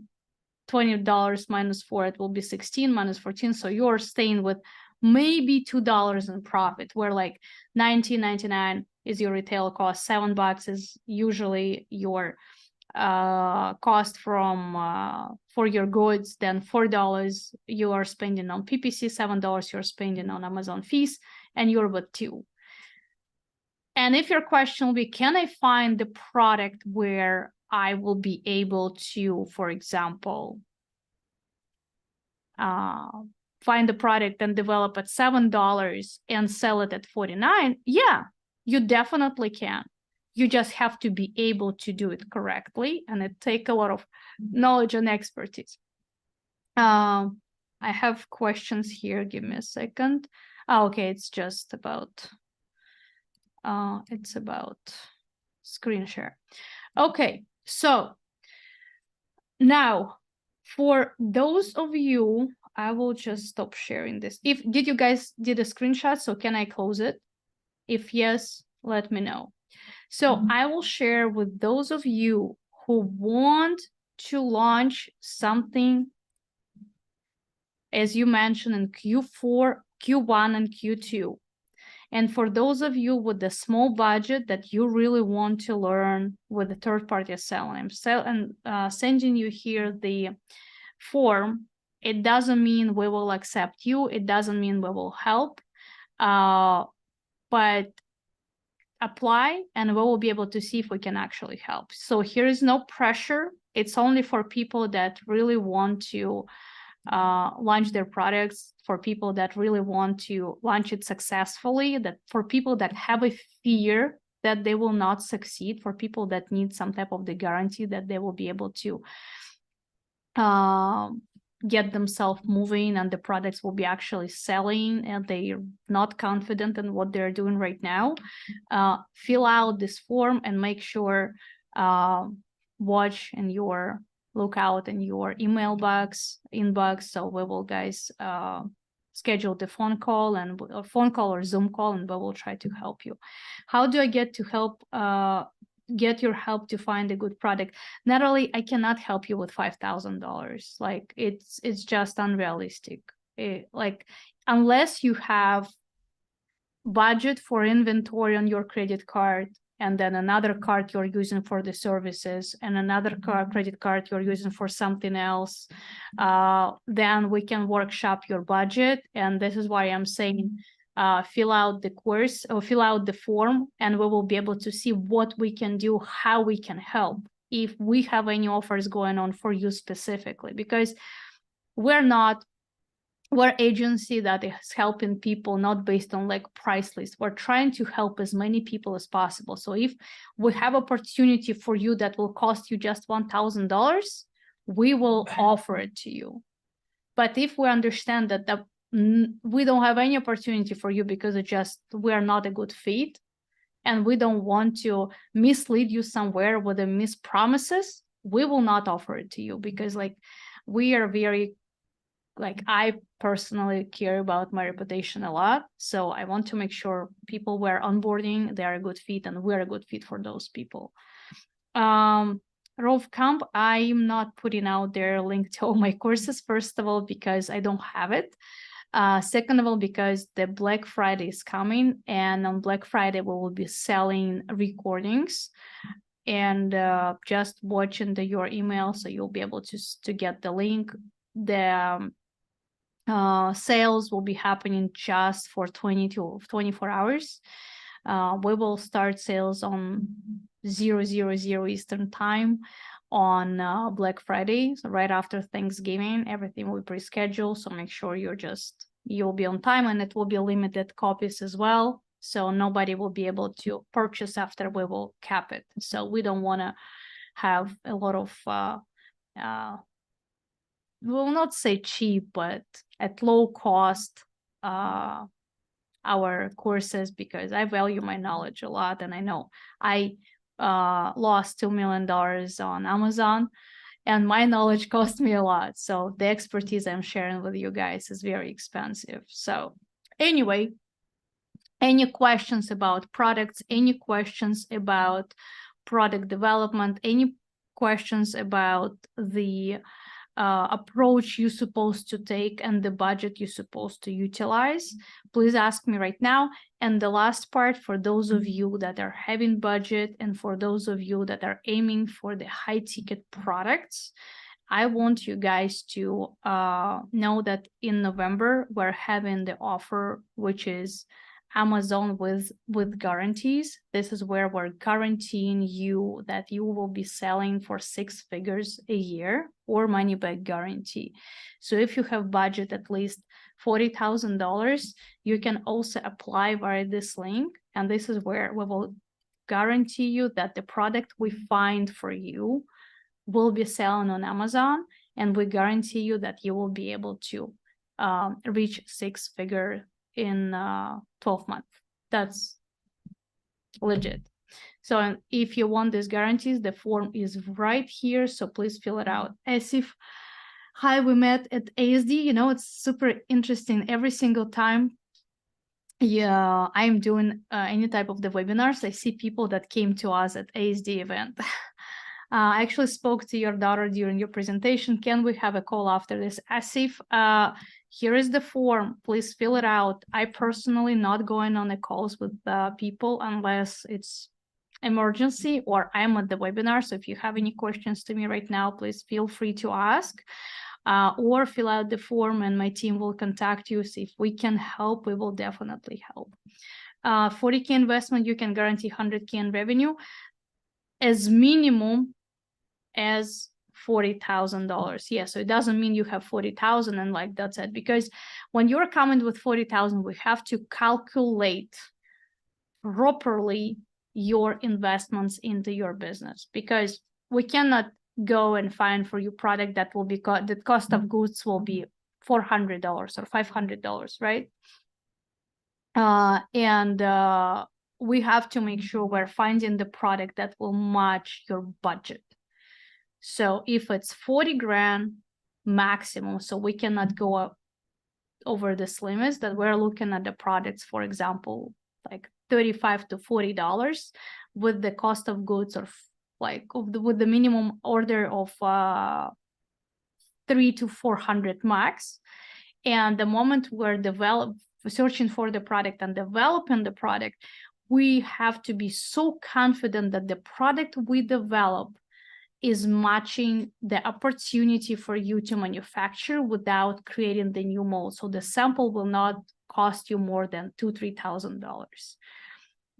S1: minus 4, it will be 16 minus 14. So you're staying with maybe $2 in profit, where like $19.99 is your retail cost, $7 is usually your cost from for your goods, then $4 you are spending on PPC, $7 you're spending on Amazon fees, and you're with $2. And if your question will be, can I find the product where I will be able to, for example, find the product and develop at $7 and sell it at $49? Yeah, you definitely can. You just have to be able to do it correctly, and it takes a lot of knowledge and expertise. I have questions here. Give me a second. Oh, okay, it's just about screen share. Okay, so now for those of you, I will just stop sharing this. Did you guys did a screenshot? So can I close it? If yes, let me know. So I will share with those of you who want to launch something, as you mentioned, in Q4, Q1, and Q2. And for those of you with the small budget that you really want to learn with the third-party selling, I'm sending you here the form. It doesn't mean we will accept you. It doesn't mean we will help. But apply, and we will be able to see if we can actually help. So here is no pressure. It's only for people that really want to launch their products, for people that really want to launch it successfully, that for people that have a fear that they will not succeed, for people that need some type of the guarantee that they will be able to get themselves moving and the products will be actually selling, and they're not confident in what they're doing right now. Fill out this form and make sure watch and your look out in your inbox. So we will guys schedule the phone call or Zoom call, and we will try to help you. How do I get to help get your help to find a good product? Natalie, I cannot help you with $5,000. Like it's just unrealistic. Like unless you have budget for inventory on your credit card, and then another card you're using for the services, and another credit card you're using for something else, then we can workshop your budget. And this is why I'm saying fill out the course or fill out the form, and we will be able to see what we can do, how we can help, if we have any offers going on for you specifically, because we're agency that is helping people not based on like price list. We're trying to help as many people as possible. So if we have opportunity for you that will cost you just $1,000, we will offer it to you. But if we understand that we don't have any opportunity for you because we are not a good fit, and we don't want to mislead you somewhere with the mispromises, we will not offer it to you, because like we are very, like I personally care about my reputation a lot. So I want to make sure people we're onboarding, they're a good fit and we're a good fit for those people. Rove Camp, I'm not putting out their link to all my courses, first of all, because I don't have it. Second of all, because the Black Friday is coming, and on Black Friday, we will be selling recordings, and just watching your email, so you'll be able to get the link. The sales will be happening just for 20 to 24 hours. We will start sales on 000 Eastern time on Black Friday, so right after Thanksgiving. Everything will be pre-scheduled, so make sure you'll be on time, and it will be limited copies as well, so nobody will be able to purchase after we will cap it. So we don't want to have a lot of will not say cheap, but at low cost our courses, because I value my knowledge a lot, and I know I lost $2 million on Amazon, and my knowledge cost me a lot. So the expertise I'm sharing with you guys is very expensive. So anyway, any questions about products, any questions about product development, any questions about the approach you're supposed to take and the budget you're supposed to utilize, please ask me right now. And the last part, for those of you that are having budget and for those of you that are aiming for the high ticket products, I want you guys to know that in November, we're having the offer, which is Amazon with guarantees. This is where we're guaranteeing you that you will be selling for 6 figures a year, or money back guarantee. So if you have budget at least $40,000, you can also apply via this link. And this is where we will guarantee you that the product we find for you will be selling on Amazon, and we guarantee you that you will be able to reach 6 figure in 12 months. That's legit. So if you want these guarantees, the form is right here, so please fill it out. As if, hi, we met at ASD. You know, it's super interesting. Every single time I'm doing any type of the webinars, I see people that came to us at ASD event. I actually spoke to your daughter during your presentation. Can we have a call after this? Asif, here is the form. Please fill it out. I personally not going on the calls with people unless it's emergency or I'm at the webinar. So if you have any questions to me right now, please feel free to ask. Or fill out the form and my team will contact you. So if we can help, we will definitely help. 40K investment, you can guarantee 100K in revenue as minimum as $40,000. Yeah, so it doesn't mean you have 40,000 and like that's it, because when you're coming with 40,000, we have to calculate properly your investments into your business, because we cannot go and find for you product that will be the cost of goods will be $400 or $500, right? And we have to make sure we're finding the product that will match your budget. So if it's 40 grand maximum, so we cannot go up over this limits, that we're looking at the products, for example, like $35 to $40 with the cost of goods or with the minimum order of 300 to 400 max. And the moment we're searching for the product and developing the product, we have to be so confident that the product we develop is matching the opportunity for you to manufacture without creating the new mold. So the sample will not cost you more than $2,000 to $3,000,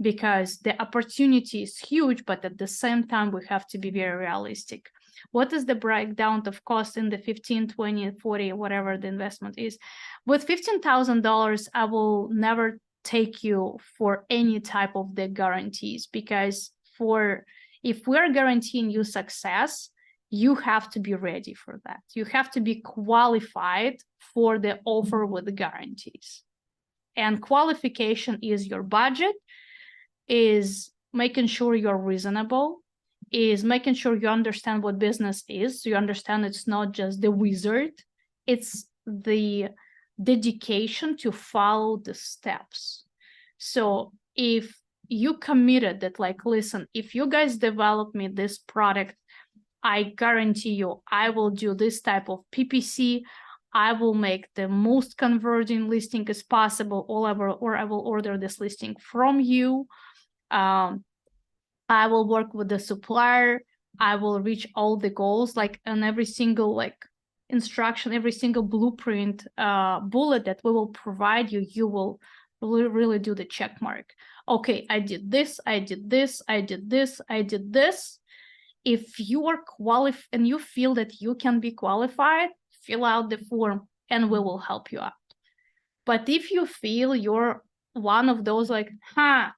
S1: because the opportunity is huge, but at the same time, we have to be very realistic. What is the breakdown of cost in the 15, 20, 40, whatever the investment is? With $15,000, I will never take you for any type of the guarantees, because if we're guaranteeing you success, you have to be ready for that. You have to be qualified for the offer with the guarantees. And qualification is your budget, is making sure you're reasonable, is making sure you understand what business is. So you understand it's not just the wizard, it's the dedication to follow the steps. So if you committed that, like, listen, if you guys develop me this product, I guarantee you I will do this type of PPC. I will make the most converting listing as possible, or I will order this listing from you. I will work with the supplier. I will reach all the goals, like on every single like instruction, every single blueprint bullet that we will provide you, you will really do the check mark. Okay, I did this, I did this, I did this, I did this. If you are qualified and you feel that you can be qualified, fill out the form and we will help you out. But if you feel you're one of those like, I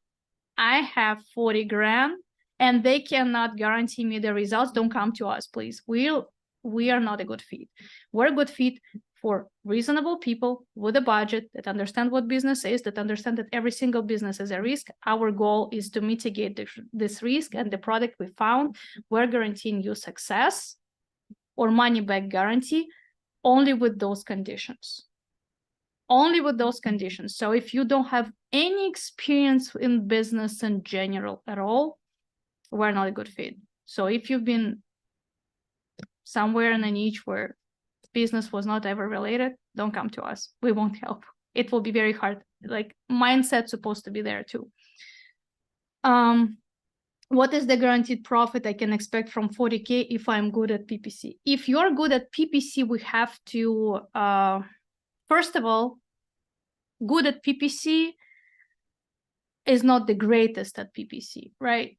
S1: have 40 grand and they cannot guarantee me the results, don't come to us, please. We are not a good fit. We're a good fit for reasonable people with a budget that understand what business is, that understand that every single business is a risk. Our goal is to mitigate this risk, and the product we found, we're guaranteeing you success or money back guarantee only with those conditions. Only with those conditions. So if you don't have any experience in business in general at all, we're not a good fit. So if you've been somewhere in a niche where business was not ever related, don't come to us. We won't help. It will be very hard. Like, mindset's supposed to be there too. What is the guaranteed profit I can expect from 40K if I'm good at PPC? If you're good at PPC, we have to, first of all, good at PPC is not the greatest at PPC, right?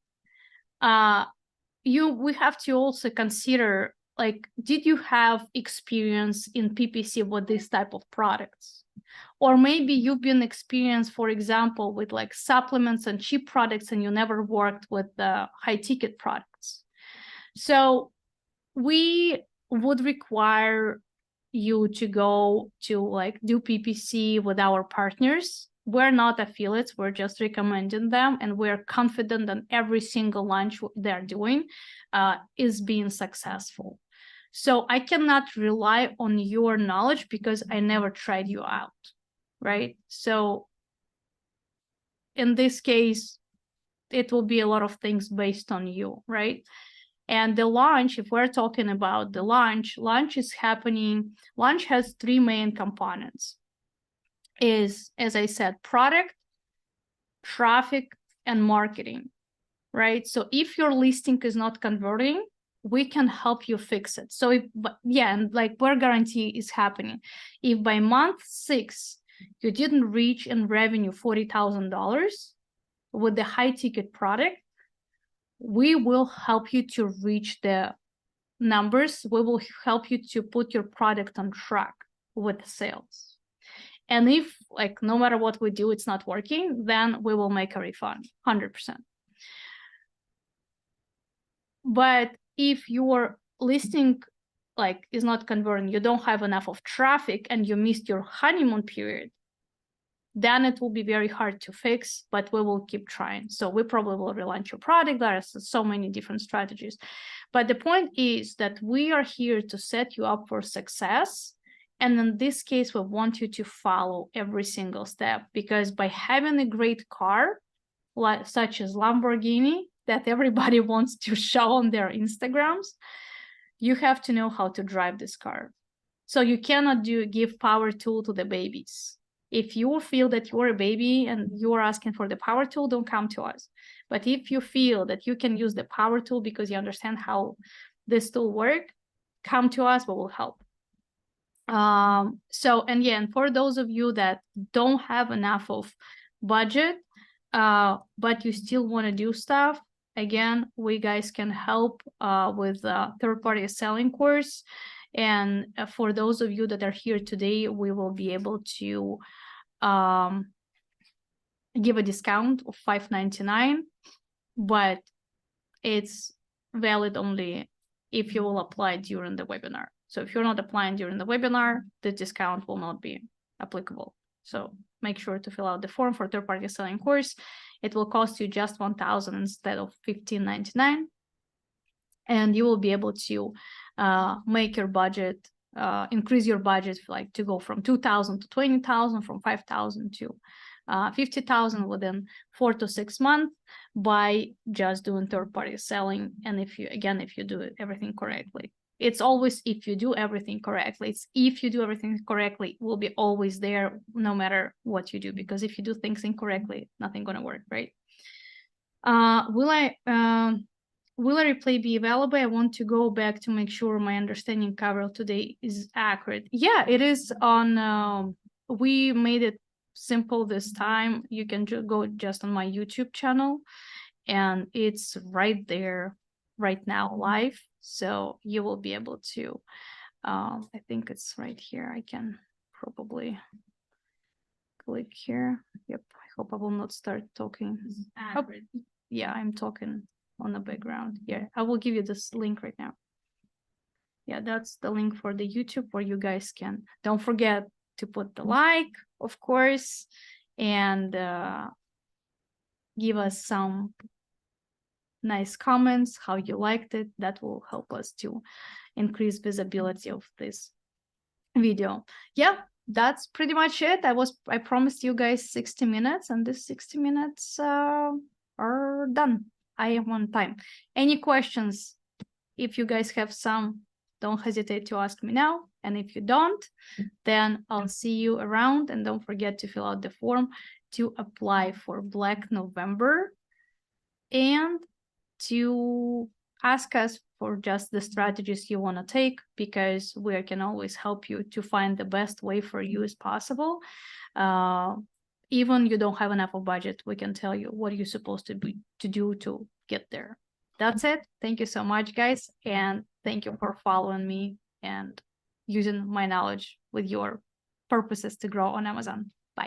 S1: We have to also consider, like, did you have experience in PPC with this type of products? Or maybe you've been experienced, for example, with like supplements and cheap products, and you never worked with the high ticket products. So we would require you to go to like do PPC with our partners. We're not affiliates, we're just recommending them, and we're confident that every single launch they're doing is being successful. So I cannot rely on your knowledge because I never tried you out, right? So in this case, it will be a lot of things based on you, right? And the launch, if we're talking about the launch is happening. Launch has three main components. Is, as I said, product, traffic, and marketing, right? So if your listing is not converting, we can help you fix it. So if, and like where guarantee is happening, if by month 6 you didn't reach in revenue $40,000 with the high ticket product, we will help you to reach the numbers. We will help you to put your product on track with sales. And if, like, no matter what we do, it's not working, then we will make a refund, 100%. But if your listing like is not converting, you don't have enough of traffic, and you missed your honeymoon period, then it will be very hard to fix, but we will keep trying. So we probably will relaunch your product. There are so many different strategies. But the point is that we are here to set you up for success. And in this case, we want you to follow every single step, because by having a great car, such as Lamborghini, that everybody wants to show on their Instagrams, you have to know how to drive this car. So you cannot give power tool to the babies. If you feel that you're a baby and you're asking for the power tool, don't come to us. But if you feel that you can use the power tool because you understand how this tool works, come to us, we will help. And for those of you that don't have enough of budget, but you still want to do stuff, again, we guys can help with third-party selling course. And for those of you that are here today, we will be able to give a discount of $5.99, but it's valid only if you will apply during the webinar. So if you're not applying during the webinar, the discount will not be applicable. So make sure to fill out the form for third-party selling course. It will cost you just $1,000 instead of $1,599. and you will be able to make your budget, increase your budget, like to go from 2,000 to 20,000, from 5,000 to 50,000 within 4 to 6 months by just doing third-party selling. And if you do everything correctly. It's always if you do everything correctly. It's if you do everything correctly, it will be always there no matter what you do, because if you do things incorrectly, nothing gonna work, right? Will a replay be available? I want to go back to make sure my understanding covered today is accurate. Yeah, it is on, we made it simple this time. You can go just on my YouTube channel, and it's right there right now live. So you will be able to, I think it's right here. I can probably click here. Yep, I hope I will not start talking. Oh, yeah, I'm talking on the background. Yeah, I will give you this link right now. Yeah, that's the link for the YouTube where you guys can, don't forget to put the like, of course, and give us some nice comments, how you liked it. That will help us to increase visibility of this video. Yeah, that's pretty much it. I promised you guys 60 minutes, and this 60 minutes are done. I am on time. Any questions? If you guys have some, don't hesitate to ask me now. And if you don't, then I'll see you around. And don't forget to fill out the form to apply for Black November, and to ask us for just the strategies you want to take, because we can always help you to find the best way for you as possible. Even you don't have enough of budget, we can tell you what you're supposed to do to get there. That's it. Thank you so much, guys, and thank you for following me and using my knowledge with your purposes to grow on Amazon.